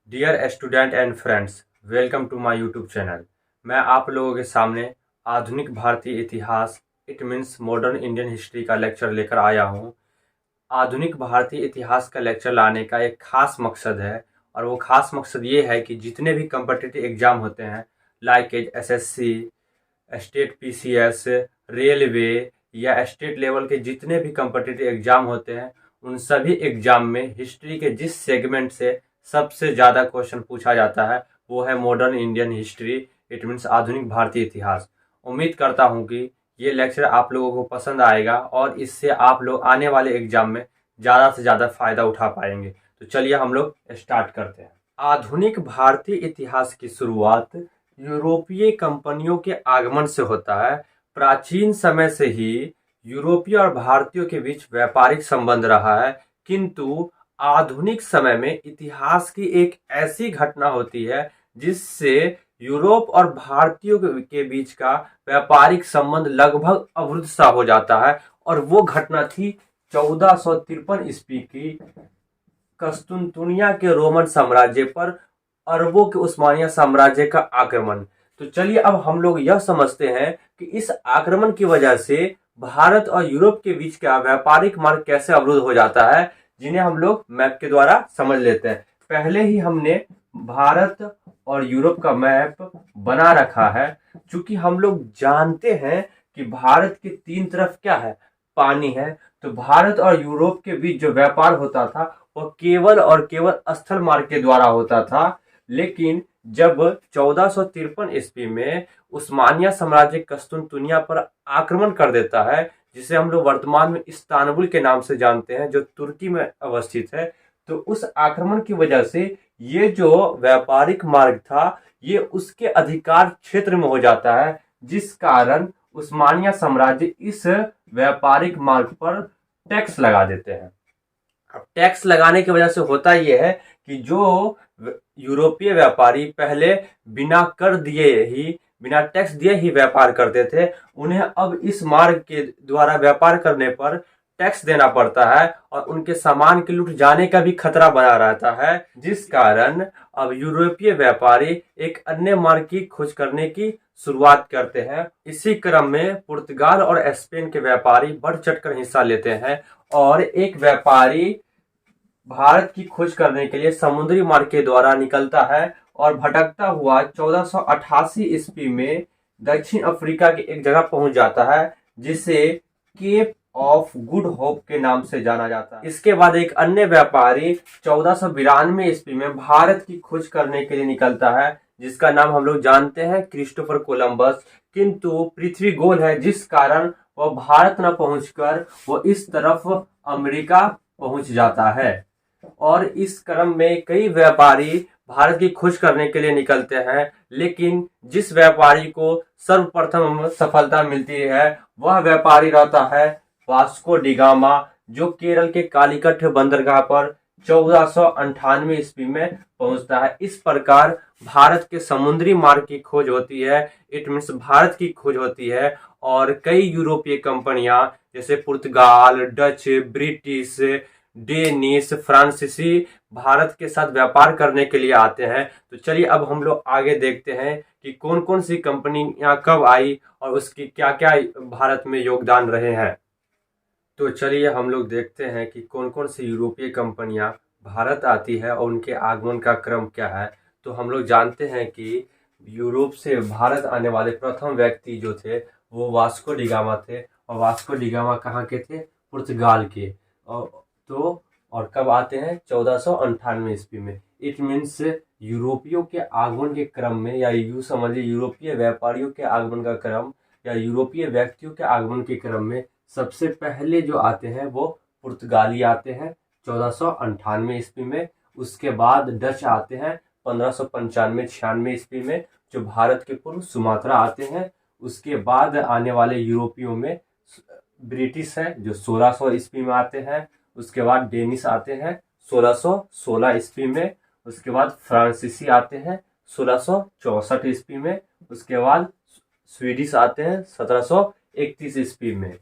Dear student and friends, welcome to my YouTube channel. मैं आप लोगों के सामने आधुनिक भारतीय इतिहास it means modern Indian history का लेक्चर लेकर आया हूँ। आधुनिक भारतीय इतिहास का लेक्चर लाने का एक खास मकसद है, और वो खास मकसद ये है कि जितने भी कम्पिटिटिव एग्जाम होते हैं like SSC, state PCS, railway या स्टेट लेवल के जितने भी कम्पिटिटिव एग्जाम होते हैं, उन सभी एग्जाम में हिस्ट्री के जिस सेगमेंट से सबसे ज़्यादा क्वेश्चन पूछा जाता है वो है modern Indian history, it means आधुनिक भारतीय इतिहास। उम्मीद करता हूँ कि ये लेक्चर आप लोगों को पसंद आएगा और इससे आप लोग आने वाले एग्जाम में ज़्यादा से ज़्यादा फायदा उठा पाएंगे। तो चलिए हम लोग स्टार्ट करते हैं। आधुनिक भारतीय इतिहास की शुरुआत यूरोपीय कंपनियों के आगमन से होता है। प्राचीन समय से ही यूरोपीय और भारतीयों के बीच व्यापारिक संबंध रहा है, किंतु आधुनिक समय में इतिहास की एक ऐसी घटना होती है जिससे यूरोप और भारतीयों के बीच का व्यापारिक संबंध लगभग अवरुद्ध सा हो जाता है, और वो घटना थी 1453 ईस्वी की कस्तुनतुनिया के रोमन साम्राज्य पर अरबों के उस्मानिया साम्राज्य का आक्रमण। तो चलिए अब हम लोग यह समझते हैं कि इस आक्रमण की वजह से भारत और यूरोप के बीच का व्यापारिक मार्ग कैसे अवरुद्ध हो जाता है, जिन्हें हम लोग मैप के द्वारा समझ लेते हैं। पहले ही हमने भारत और यूरोप का मैप बना रखा है। चूंकि हम लोग जानते हैं कि भारत के तीन तरफ क्या है, पानी है, तो भारत और यूरोप के बीच जो व्यापार होता था वह केवल और केवल स्थल मार्ग के द्वारा होता था। लेकिन जब 1453 ईस्वी में उस्मानिया साम्राज्य कस्तुनतुनिया पर आक्रमण कर देता है, जिसे हम लोग वर्तमान में इस्तांबुल के नाम से जानते हैं, जो तुर्की में अवस्थित है, तो उस आक्रमण की वजह से ये जो व्यापारिक मार्ग था ये उसके अधिकार क्षेत्र में हो जाता है, जिस कारण उस्मानिया साम्राज्य इस व्यापारिक मार्ग पर टैक्स लगा देते हैं। अब टैक्स लगाने की वजह से होता यह है कि जो यूरोपीय व्यापारी पहले बिना कर दिए ही, बिना टैक्स दिए ही व्यापार करते थे, उन्हें अब इस मार्ग के द्वारा व्यापार करने पर टैक्स देना पड़ता है और उनके सामान के लुट जाने का भी खतरा बना रहता है, जिस कारण अब यूरोपीय व्यापारी एक अन्य मार्ग की खोज करने की शुरुआत करते हैं। इसी क्रम में पुर्तगाल और स्पेन के व्यापारी बढ़ चढ़कर हिस्सा लेते हैं, और एक व्यापारी भारत की खोज करने के लिए समुद्री मार्ग के द्वारा निकलता है और भटकता हुआ 1488 ईस्वी में दक्षिण अफ्रीका की एक जगह पहुंच जाता है, जिसे केप ऑफ गुड होप के नाम से जाना जाता है। इसके बाद एक अन्य व्यापारी 1492 ईस्वी में भारत की खोज करने के लिए निकलता है, जिसका नाम हम लोग जानते हैं क्रिस्टोफर कोलंबस। किंतु पृथ्वी गोल है, जिस कारण वह भारत न पहुंचकर वो इस तरफ अमेरिका पहुंच जाता है। और इस क्रम में कई व्यापारी भारत की खोज करने के लिए निकलते हैं, लेकिन जिस व्यापारी को सर्वप्रथम सफलता मिलती है वह व्यापारी रहता है वास्को डिगामा, जो केरल के कालीकट बंदरगाह पर 1498 ईस्वी में पहुंचता है। इस प्रकार भारत के समुद्री मार्ग की खोज होती है, इट मीन्स भारत की खोज होती है, और कई यूरोपीय कंपनियां जैसे पुर्तगाल, डच, ब्रिटिश, डेनिश, फ्रांसीसी भारत के साथ व्यापार करने के लिए आते हैं। तो चलिए अब हम लोग आगे देखते हैं कि कौन कौन सी कंपनियां कब आई और उसकी क्या क्या भारत में योगदान रहे हैं। तो चलिए हम लोग देखते हैं कि कौन कौन सी यूरोपीय कंपनियां भारत आती है और उनके आगमन का क्रम क्या है। तो हम लोग जानते हैं कि यूरोप से भारत आने वाले प्रथम व्यक्ति जो थे वो वास्को डिगामा थे, और वास्को डिगामा कहाँ के थे, पुर्तगाल के। तो और कब आते हैं, 1498 ईस्वी में। इट मीन्स यूरोपियों के आगमन के क्रम में, या यूं समझिए यूरोपीय व्यापारियों के आगमन का क्रम या यूरोपीय व्यक्तियों के आगमन के क्रम में सबसे पहले जो आते हैं वो पुर्तगाली आते हैं 1498 ईस्वी में। उसके बाद डच आते हैं 1595-96 ईस्वी में, जो भारत के पूर्व सुमात्रा आते हैं। उसके बाद आने वाले यूरोपियों में ब्रिटिश है जो 1600 ईस्वी में आते हैं। उसके बाद डेनिश आते हैं 1616 ईस्वी में। उसके बाद फ्रांसीसी आते हैं 1664 ईस्वी में। उसके बाद स्वीडिश आते हैं 1731 ईस्वी में।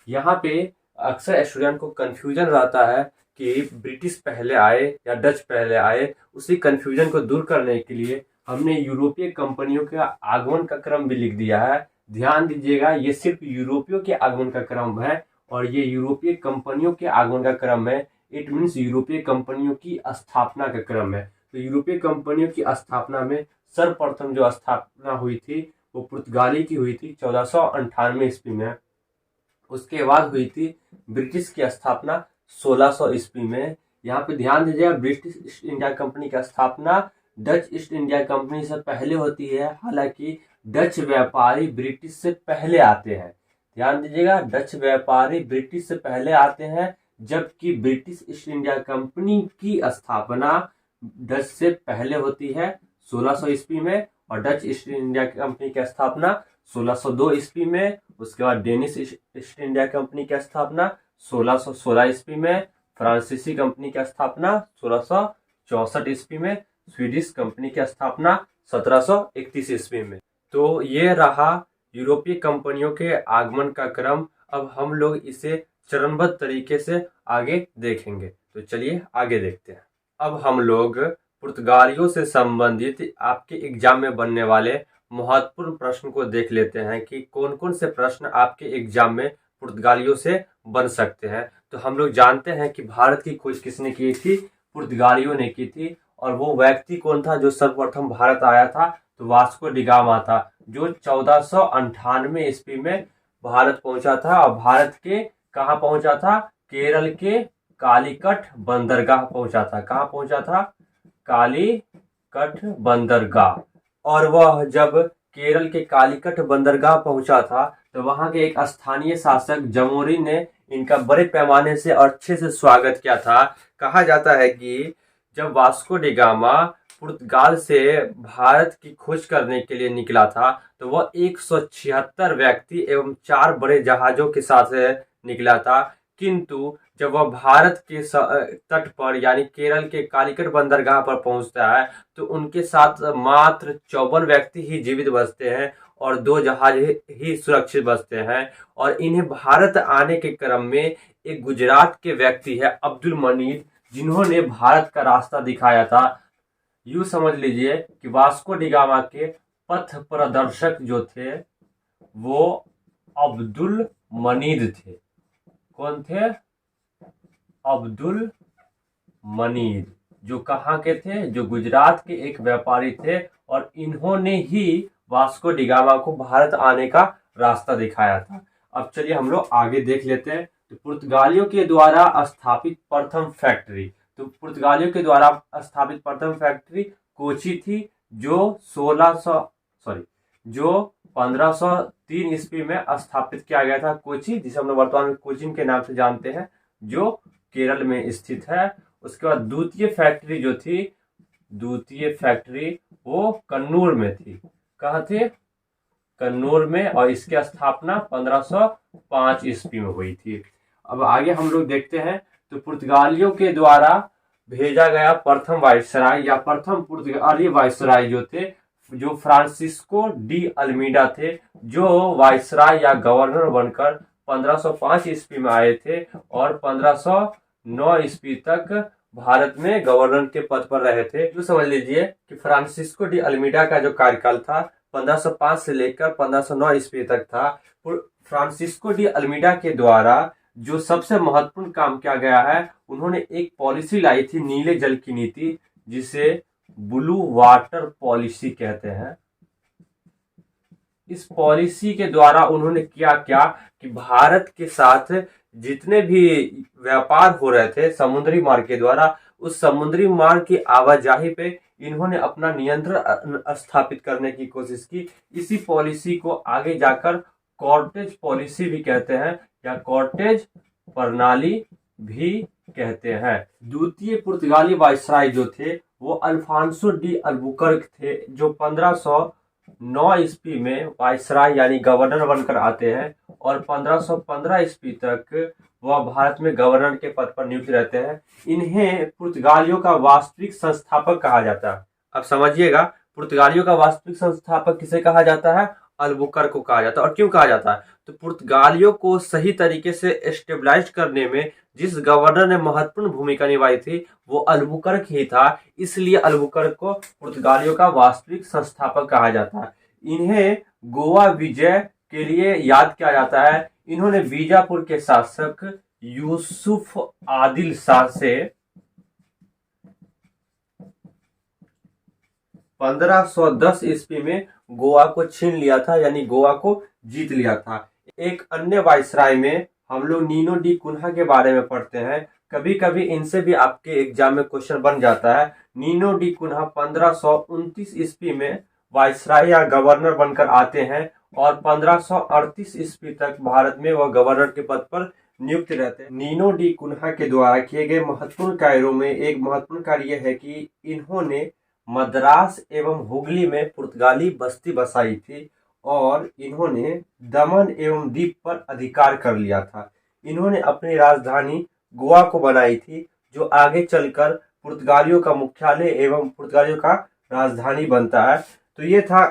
यहाँ पे अक्सर स्टूडेंट को कंफ्यूजन रहता है कि ब्रिटिश पहले आए या डच पहले आए, उसी कंफ्यूजन को दूर करने के लिए हमने यूरोपीय कंपनियों के आगमन का क्रम भी लिख दिया है। ध्यान दीजिएगा, ये सिर्फ यूरोपियों के आगमन का क्रम है और ये यूरोपीय कंपनियों के आगमन का क्रम है। इट मीन्स यूरोपीय कंपनियों की स्थापना का क्रम है। तो यूरोपीय कंपनियों की स्थापना में सर्वप्रथम जो स्थापना हुई थी वो पुर्तगाली की हुई थी 1498 ईस्वी में। उसके बाद हुई थी ब्रिटिश की स्थापना 1600 ईस्वी में। यहाँ पे ध्यान दीजिएगा, ब्रिटिश ईस्ट इंडिया कंपनी की स्थापना डच ईस्ट इंडिया कंपनी से पहले होती है। हालांकि डच व्यापारी ब्रिटिश से पहले आते हैं। ध्यान दीजिएगा, डच व्यापारी ब्रिटिश से पहले आते हैं, जबकि ब्रिटिश ईस्ट इंडिया कंपनी की स्थापना डच से पहले होती है 1600 ईस्वी में, और डच ईस्ट इंडिया कंपनी की स्थापना 1602 ईस्वी में। उसके बाद डेनिश ईस्ट इंडिया कंपनी की स्थापना 1616 ईस्वी में। फ्रांसीसी कंपनी की स्थापना 1664 ईस्वी में। स्वीडिश कंपनी की स्थापना 1731 ईस्वी में। तो ये रहा यूरोपीय कंपनियों के आगमन का क्रम। अब हम लोग इसे चरणबद्ध तरीके से आगे देखेंगे। तो चलिए आगे देखते हैं। अब हम लोग पुर्तगालियों से संबंधित आपके एग्जाम में बनने वाले महत्वपूर्ण प्रश्न को देख लेते हैं कि कौन कौन से प्रश्न आपके एग्जाम में पुर्तगालियों से बन सकते हैं। तो हम लोग जानते हैं कि भारत की खोज किसने की थी? पुर्तगालियों ने की थी। और वो व्यक्ति कौन था जो सर्वप्रथम भारत आया था? तो वास्को डी गामा था, जो 1498 ईस्वी में भारत पहुंचा था। और भारत के कहाँ पहुंचा था? केरल के कालीकट बंदरगाह पहुंचा था। कहाँ पहुंचा था? कालीकट बंदरगाह। और वह जब केरल के कालीकट बंदरगाह पहुंचा था तो वहां के एक स्थानीय शासक जमोरी ने इनका बड़े पैमाने से और अच्छे से स्वागत किया था। कहा जाता है कि जब वास्को डी गामा पुर्तगाल से भारत की खोज करने के लिए निकला था तो वह 176 व्यक्ति एवं 4 बड़े जहाजों के साथ निकला था। किंतु जब वह भारत के तट पर यानी केरल के कालीकट बंदरगाह पर पहुंचता है तो उनके साथ मात्र 54 व्यक्ति ही जीवित बचते हैं और 2 जहाज ही सुरक्षित बचते हैं। और इन्हें भारत आने के क्रम में एक गुजरात के व्यक्ति है अब्दुल मनीर, जिन्होंने भारत का रास्ता दिखाया था। यूं समझ लीजिए कि वास्को डी गामा के पथ प्रदर्शक जो थे वो अब्दुल मनीर थे। कौन थे? अब्दुल मनीर, जो कहाँ के थे? जो गुजरात के एक व्यापारी थे। और इन्होंने ही वास्को डी गामा को भारत आने का रास्ता दिखाया था। अब चलिए हम लोग आगे देख लेते हैं। तो पुर्तगालियों के द्वारा स्थापित प्रथम फैक्ट्री, तो पुर्तगालियों के द्वारा स्थापित प्रथम फैक्ट्री कोची थी, जो 1503 ईस्वी में स्थापित किया गया था। कोची, जिसे हम लोग वर्तमान में कोचीन के नाम से जानते हैं, जो केरल में स्थित है। उसके बाद द्वितीय फैक्ट्री वो कन्नूर में थी। कहाँ थी? कन्नूर में। और इसकी स्थापना 1505 ईस्वी में हुई थी। अब आगे हम लोग देखते हैं। तो पुर्तगालियों के द्वारा भेजा गया प्रथम वायसराय या प्रथम पुर्तगाली वायसराय जो थे, जो फ्रांसिस्को डी अल्मीडा थे, जो वायसराय या गवर्नर बनकर 1505 ईस्वी में आए थे और 1509 ईस्वी तक भारत में गवर्नर के पद पर रहे थे। जो समझ लीजिए कि फ्रांसिस्को डी अल्मीडा का जो कार्यकाल था 1505 से लेकर 1509 ईस्वी तक था। फ्रांसिस्को डी अल्मीडा के द्वारा जो सबसे महत्वपूर्ण काम किया गया है, उन्होंने एक पॉलिसी लाई थी, नीले जल की नीति, जिसे ब्लू वाटर पॉलिसी कहते हैं। इस पॉलिसी के द्वारा उन्होंने किया क्या कि भारत के साथ जितने भी व्यापार हो रहे थे समुद्री मार्ग के द्वारा, उस समुद्री मार्ग की आवाजाही पे इन्होंने अपना नियंत्रण स्थापित करने की कोशिश की। इसी पॉलिसी को आगे जाकर कॉर्टेज पॉलिसी भी कहते हैं या कॉर्टेज प्रणाली भी कहते हैं। द्वितीय पुर्तगाली वायसराय जो थे वो अल्फांसो डी अल्बुकर्क थे, जो 1509 ईस्वी में वायसराय यानी गवर्नर बनकर आते हैं और 1515 ईस्वी तक वह भारत में गवर्नर के पद पर नियुक्त रहते हैं। इन्हें पुर्तगालियों का वास्तविक संस्थापक कहा जाता है। अब समझिएगा, पुर्तगालियों का वास्तविक संस्थापक किसे कहा जाता है? अल्बुकर्क को कहा जाता है। और क्यों कहा जाता है? तो पुर्तगालियों को सही तरीके से स्टेबलाइज करने में जिस गवर्नर ने महत्वपूर्ण भूमिका निभाई थी वो अल्बुकर्क ही था। इसलिए अल्बुकर्क को पुर्तगालियों का वास्तविक संस्थापक कहा जाता है। इन्हें गोवा विजय के लिए याद किया जाता है। इन्होंने बीजापुर के शासक यूसुफ आदिल शाह से 1510 ईस्वी में गोवा को छीन लिया था, यानी गोवा को जीत लिया था। एक अन्य वायसराय में हम लोग नीनो डी कुन्हा के बारे में पढ़ते हैं। कभी कभी इनसे भी आपके एग्जाम में क्वेश्चन बन जाता है। नीनो डी कुन्हा 1529 ईस्वी में वायसराय या गवर्नर बनकर आते हैं और 1538 ईस्वी तक भारत में वह गवर्नर के पद पर नियुक्त रहते हैं। नीनो डी कुन्हा के द्वारा किए गए महत्वपूर्ण कार्यों में एक महत्वपूर्ण कार्य यह है कि इन्होंने मद्रास एवं हुगली में पुर्तगाली बस्ती बसाई थी और इन्होंने दमन एवं दीप पर अधिकार कर लिया था। इन्होंने अपनी राजधानी गोवा को बनाई थी, जो आगे चलकर पुर्तगालियों का मुख्यालय एवं पुर्तगालियों का राजधानी बनता है। तो ये था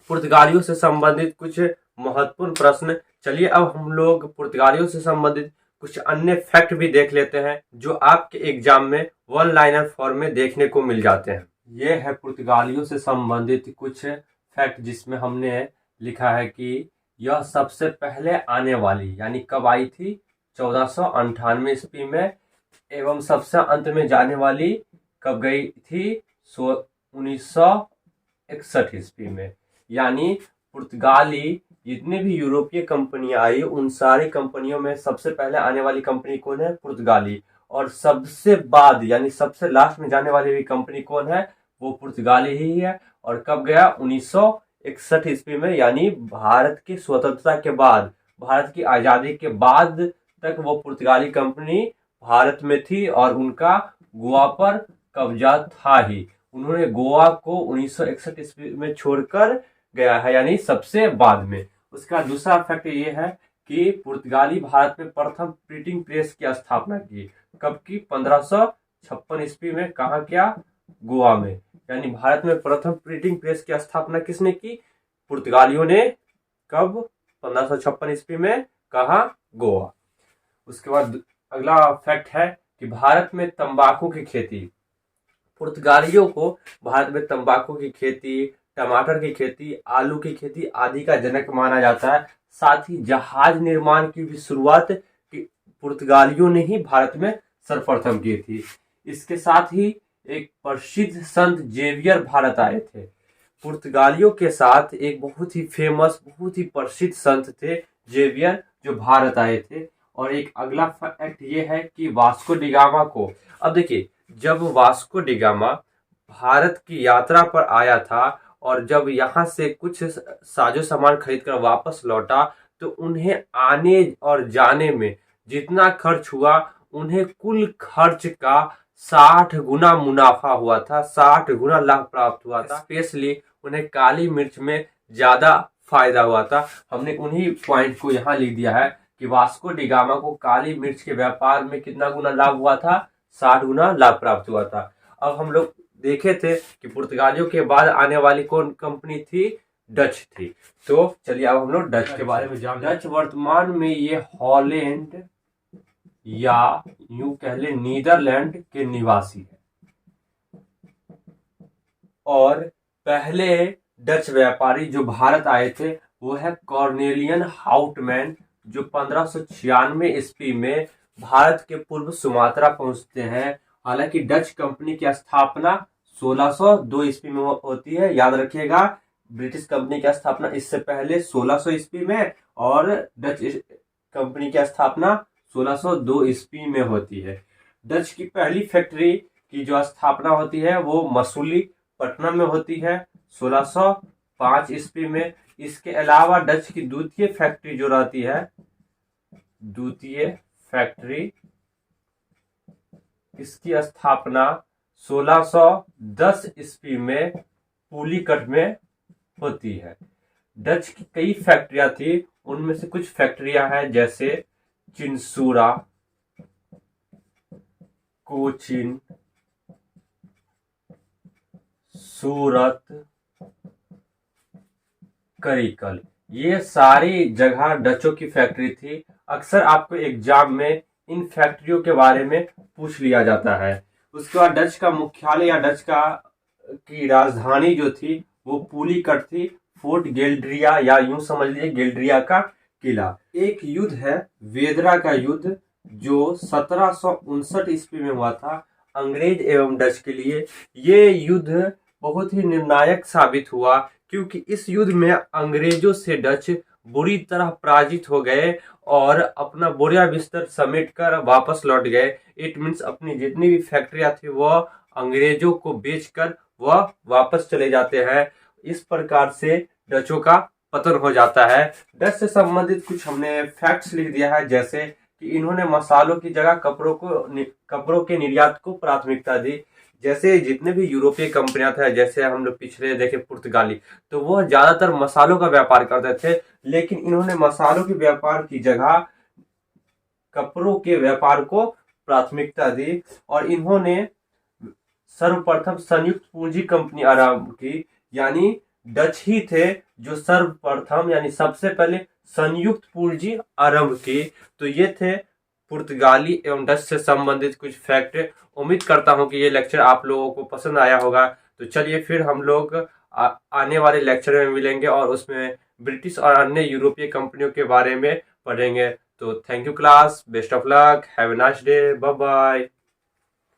पुर्तगालियों से संबंधित कुछ महत्वपूर्ण प्रश्न। चलिए अब हम लोग पुर्तगालियों से संबंधित कुछ अन्य फैक्ट भी देख लेते हैं जो आपके एग्जाम में वन लाइनर फॉर्म में देखने को मिल जाते हैं। ये है पुर्तगालियों से संबंधित कुछ फैक्ट जिसमें हमने लिखा है कि यह सबसे पहले आने वाली, यानी कब आई थी? 1498 ईस्वी में। एवं सबसे अंत में जाने वाली कब गई थी? 1961 ईस्वी में। यानी पुर्तगाली जितनी भी यूरोपीय कंपनियां आई उन सारी कंपनियों में सबसे पहले आने वाली कंपनी कौन है? पुर्तगाली। और सबसे बाद यानी सबसे लास्ट में जाने वाली भी कंपनी कौन है? वो पुर्तगाली ही है। और कब गया? 1961 ईस्वी में, यानी भारत की स्वतंत्रता के बाद, भारत की आजादी के बाद तक वो पुर्तगाली कंपनी भारत में थी और उनका गोवा पर कब्जा था ही। उन्होंने गोवा को 1961 ईस्वी में छोड़कर गया है, यानी सबसे बाद में। उसका दूसरा फैक्ट ये है कि पुर्तगाली भारत में प्रथम प्रिंटिंग प्रेस की स्थापना की। कब की? 1556 ईस्वी में। कहाँ किया? गोवा में। यानी भारत में प्रथम प्रिंटिंग प्रेस की स्थापना किसने की? पुर्तगालियों ने। कब? 1556 ईस्वी में। कहाँ? गोवा। उसके बाद अगला फैक्ट है कि भारत में तंबाकू की खेती, पुर्तगालियों को भारत में तंबाकू की खेती, टमाटर की खेती, आलू की खेती आदि का जनक माना जाता है। साथ ही जहाज निर्माण की भी शुरुआत पुर्तगालियों ने ही भारत में सर्वप्रथम की थी। इसके साथ ही एक प्रसिद्ध संत जेवियर भारत आए थे। पुर्तगालियों के साथ एक बहुत ही फेमस, बहुत ही प्रसिद्ध संत थे जेवियर, जो भारत आए थे। और एक अगला फैक्ट ये है कि वास्को डिगामा को, अब देखिए, जब वास्को डिगामा भारत की यात्रा पर आया था और जब यहाँ से कुछ साजो सामान खरीद कर वापस लौटा तो उन्हें आने और जाने में जितना खर्च हुआ उन्हें कुल खर्च का 60 गुना मुनाफा हुआ था, 60 गुना लाभ प्राप्त हुआ था। स्पेशली उन्हें काली मिर्च में ज्यादा फायदा हुआ था। हमने उन्हीं पॉइंट को यहाँ लिख दिया है कि वास्को डिगामा को काली मिर्च के व्यापार में कितना गुना लाभ हुआ था? 60 गुना लाभ प्राप्त हुआ था। अब हम लोग देखे थे कि पुर्तगालियों के बाद आने वाली कौन कंपनी थी? डच थी। तो चलिए अब हम लोग डच के बारे में जान। डच वर्तमान में ये हॉलैंड या यूं कह ले नीदरलैंड के निवासी है। और पहले डच व्यापारी जो भारत आए थे वो है कॉर्नेलियन हाउटमैन, जो 1596 ईस्वी में भारत के पूर्व सुमात्रा पहुंचते हैं। हालांकि डच कंपनी की स्थापना 1602 ईस्वी में होती है, याद रखिएगा। ब्रिटिश कंपनी की स्थापना इससे पहले 1600 ईस्वी में और डच कंपनी की स्थापना 1602 ईस्वी में होती है। डच की पहली फैक्ट्री की जो स्थापना होती है वो मसूलीपट्टनम में होती है 1605 ईस्वी में। इसके अलावा डच की द्वितीय फैक्ट्री जो रहती है, द्वितीय फैक्ट्री, इसकी स्थापना 1610 ईस्वी में पुलिकट में होती है। डच की कई फैक्ट्रियां थी, उनमें से कुछ फैक्ट्रियां हैं जैसे चिंसूरा, कोचिन, सूरत, करिकल, ये सारी जगह डचों की फैक्ट्री थी। अक्सर आपको एग्जाम में इन फैक्ट्रियों के बारे में पूछ लिया जाता है। उसके बाद डच का मुख्यालय या डच का की राजधानी जो थी वो पुलिकट थी। फोर्ट गेल्ड्रिया या यूं समझ लीजिए गेल्ड्रिया का किला। एक युद्ध है वेदरा का युद्ध जो 1759 ईस्वी में हुआ था अंग्रेज एवं डच के लिए। ये युद्ध बहुत ही निर्णायक साबित हुआ क्योंकि इस युद्ध में अंग्रेजों से डच बुरी तरह पराजित हो गए और अपना बोरिया बिस्तर समेट कर वापस लौट गए। इट मीन्स अपनी जितनी भी फैक्ट्रियां थी वह अंग्रेजों को बेचकर वह वापस चले जाते हैं। इस प्रकार से डचों का पतन हो जाता है। डच से संबंधित कुछ हमने फैक्ट्स लिख दिया है, जैसे कि इन्होंने मसालों की जगह कपड़ों के निर्यात को प्राथमिकता दी। जैसे जितने भी यूरोपीय कंपनियां थे, जैसे हम लोग पिछले देखे पुर्तगाली, तो वह ज्यादातर मसालों का व्यापार करते थे, लेकिन इन्होंने मसालों के व्यापार की जगह कपड़ों के व्यापार को प्राथमिकता दी और इन्होंने सर्वप्रथम संयुक्त पूंजी कंपनी आरंभ की। यानी डच ही थे जो सर्वप्रथम यानी सबसे पहले संयुक्त पूंजी आरंभ की। तो ये थे पुर्तगाली एवं डच से संबंधित कुछ फैक्ट। उम्मीद करता हूं कि ये लेक्चर आप लोगों को पसंद आया होगा। तो चलिए फिर हम लोग आने वाले लेक्चर में मिलेंगे और उसमें ब्रिटिश और अन्य यूरोपीय कंपनियों के बारे में पढ़ेंगे। तो thank you class, best of luck, have a nice day, bye bye.